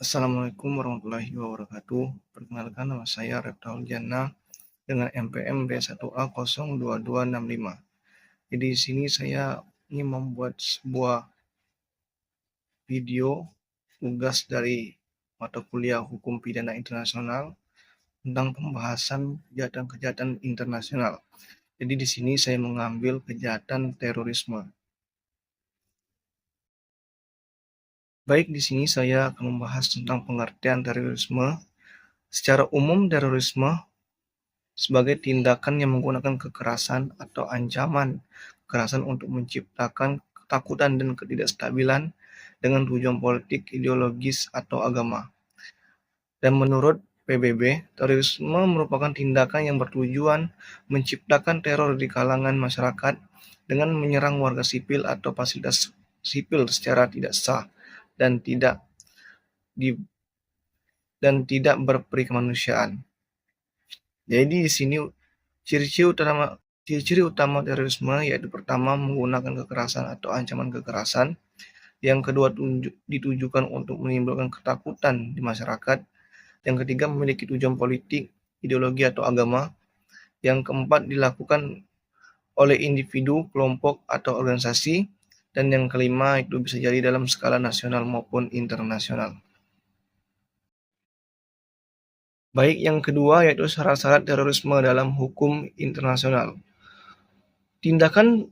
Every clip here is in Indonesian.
Assalamualaikum warahmatullahi wabarakatuh. Perkenalkan, nama saya Reptaul Jana dengan NPM B1A02265. Jadi di sini saya ingin membuat sebuah video tugas dari mata kuliah Hukum Pidana Internasional tentang pembahasan kejahatan-kejahatan internasional. Jadi di sini saya mengambil kejahatan terorisme. Baik, di sini saya akan membahas tentang pengertian terorisme. Secara umum, terorisme sebagai tindakan yang menggunakan kekerasan atau ancaman kekerasan untuk menciptakan ketakutan dan ketidakstabilan dengan tujuan politik, ideologis, atau agama. Dan menurut PBB, terorisme merupakan tindakan yang bertujuan menciptakan teror di kalangan masyarakat dengan menyerang warga sipil atau fasilitas sipil secara tidak sah dan tidak berperi kemanusiaan. Jadi di sini ciri-ciri utama terorisme yaitu pertama menggunakan kekerasan atau ancaman kekerasan, yang kedua ditujukan untuk menimbulkan ketakutan di masyarakat, yang ketiga memiliki tujuan politik, ideologi atau agama, yang keempat dilakukan oleh individu, kelompok atau organisasi, dan yang kelima itu bisa jadi dalam skala nasional maupun internasional. Baik, yang kedua yaitu syarat-syarat terorisme dalam hukum internasional. Tindakan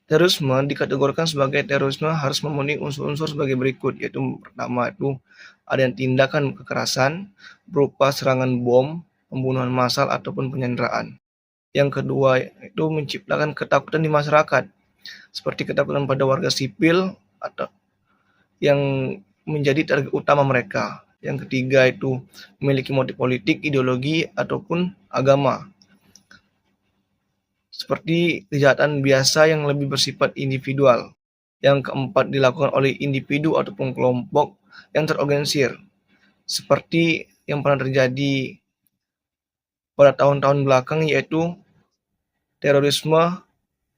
terorisme dikategorikan sebagai terorisme harus memenuhi unsur-unsur sebagai berikut, yaitu pertama itu ada tindakan kekerasan berupa serangan bom, pembunuhan massal ataupun penyanderaan. Yang kedua itu menciptakan ketakutan di masyarakat, seperti ketakutan pada warga sipil atau yang menjadi target utama mereka. Yang ketiga itu memiliki motif politik, ideologi ataupun agama, seperti kejahatan biasa yang lebih bersifat individual. Yang keempat dilakukan oleh individu ataupun kelompok yang terorganisir, seperti yang pernah terjadi pada tahun-tahun belakang, yaitu terorisme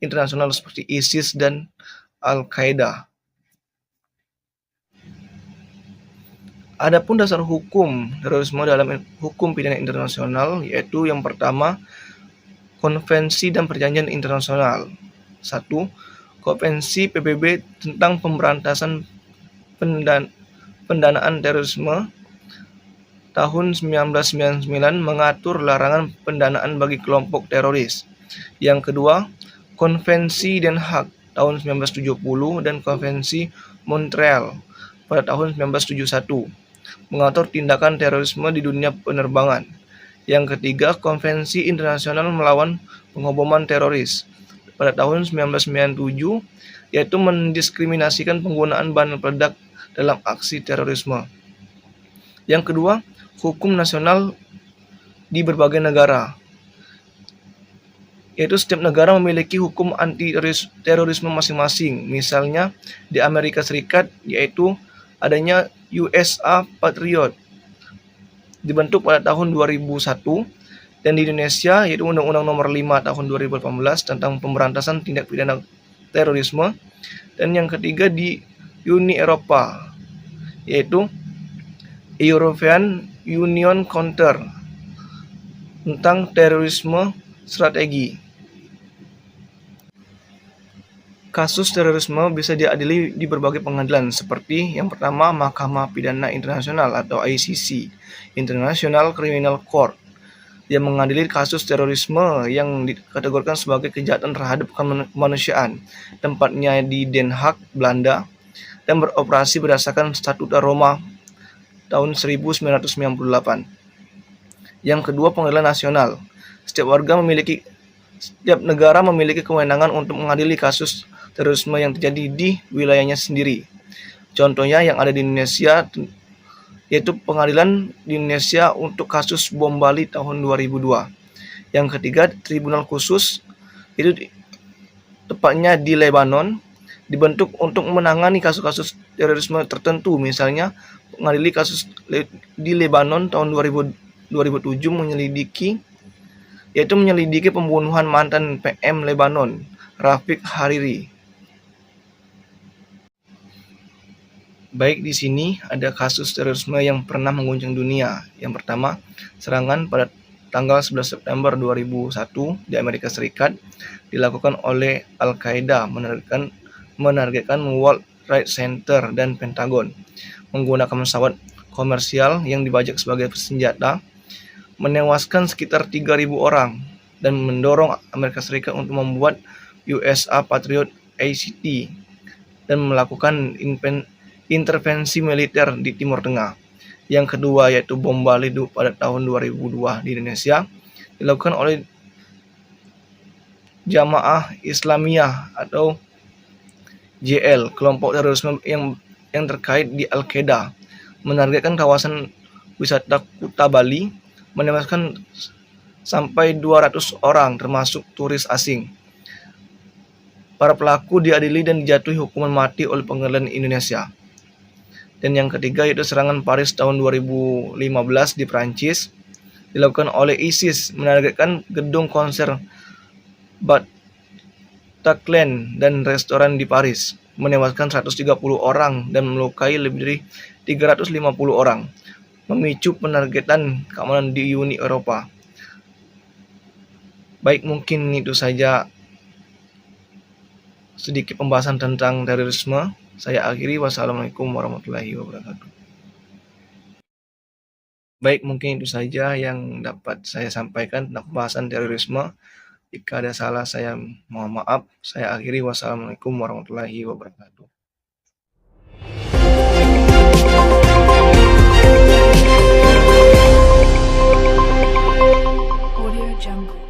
internasional seperti ISIS dan Al-Qaeda. Adapun dasar hukum terorisme dalam hukum pidana internasional yaitu yang pertama, konvensi dan perjanjian internasional. 1. Konvensi PBB tentang pemberantasan pendanaan terorisme tahun 1999 mengatur larangan pendanaan bagi kelompok teroris. Yang kedua, Konvensi Den Haag tahun 1970 dan Konvensi Montreal pada tahun 1971 mengatur tindakan terorisme di dunia penerbangan. Yang ketiga, Konvensi Internasional Melawan Pengeboman Teroris pada tahun 1997, yaitu mendiskriminasikan penggunaan bahan peledak dalam aksi terorisme. Yang kedua, hukum nasional di berbagai negara, yaitu setiap negara memiliki hukum anti-terorisme masing-masing. Misalnya di Amerika Serikat, yaitu adanya USA Patriot dibentuk pada tahun 2001, dan di Indonesia yaitu Undang-Undang Nomor 5 tahun 2018 tentang pemberantasan tindak pidana terorisme, dan yang ketiga di Uni Eropa yaitu European Union Counter tentang terorisme strategi. Kasus terorisme bisa diadili di berbagai pengadilan, seperti yang pertama Mahkamah Pidana Internasional atau ICC, International Criminal Court, yang mengadili kasus terorisme yang dikategorikan sebagai kejahatan terhadap kemanusiaan. Tempatnya di Den Haag, Belanda, dan beroperasi berdasarkan Statuta Roma tahun 1998. Yang kedua, Pengadilan Nasional. Setiap negara memiliki kewenangan untuk mengadili kasus terorisme yang terjadi di wilayahnya sendiri. Contohnya yang ada di Indonesia yaitu Pengadilan di Indonesia untuk kasus bom Bali tahun 2002. Yang ketiga, Tribunal Khusus, itu tepatnya di Lebanon, dibentuk untuk menangani kasus-kasus terorisme tertentu. Misalnya mengadili kasus di Lebanon tahun 2007 menyelidiki pembunuhan mantan PM Lebanon, Rafiq Hariri. Baik di sini ada kasus terorisme yang pernah mengguncang dunia. Yang pertama, serangan pada tanggal 11 September 2001 di Amerika Serikat dilakukan oleh Al-Qaeda menargetkan World Trade Center dan Pentagon menggunakan pesawat komersial yang dibajak sebagai senjata, menewaskan sekitar 3.000 orang dan mendorong Amerika Serikat untuk membuat USA Patriot Act dan melakukan intervensi militer di Timur Tengah. Yang kedua yaitu bom Bali pada tahun 2002 di Indonesia dilakukan oleh Jamaah Islamiyah atau JL, kelompok terorisme yang terkait di Al-Qaeda, menargetkan kawasan wisata Kuta Bali, menewaskan sampai 200 orang termasuk turis asing. Para pelaku diadili dan dijatuhi hukuman mati oleh pengadilan Indonesia. Dan yang ketiga yaitu serangan Paris tahun 2015 di Prancis, dilakukan oleh ISIS, menargetkan gedung konser Bataclan dan restoran di Paris, menewaskan 130 orang dan melukai lebih dari 350 orang, memicu penargetan keamanan di Uni Eropa. Baik, mungkin itu saja sedikit pembahasan tentang terorisme. Saya akhiri. Wassalamualaikum warahmatullahi wabarakatuh. Baik, mungkin itu saja yang dapat saya sampaikan tentang pembahasan terorisme. Jika ada salah, saya mohon maaf. Saya akhiri. Wassalamualaikum warahmatullahi wabarakatuh. Audio Jungle.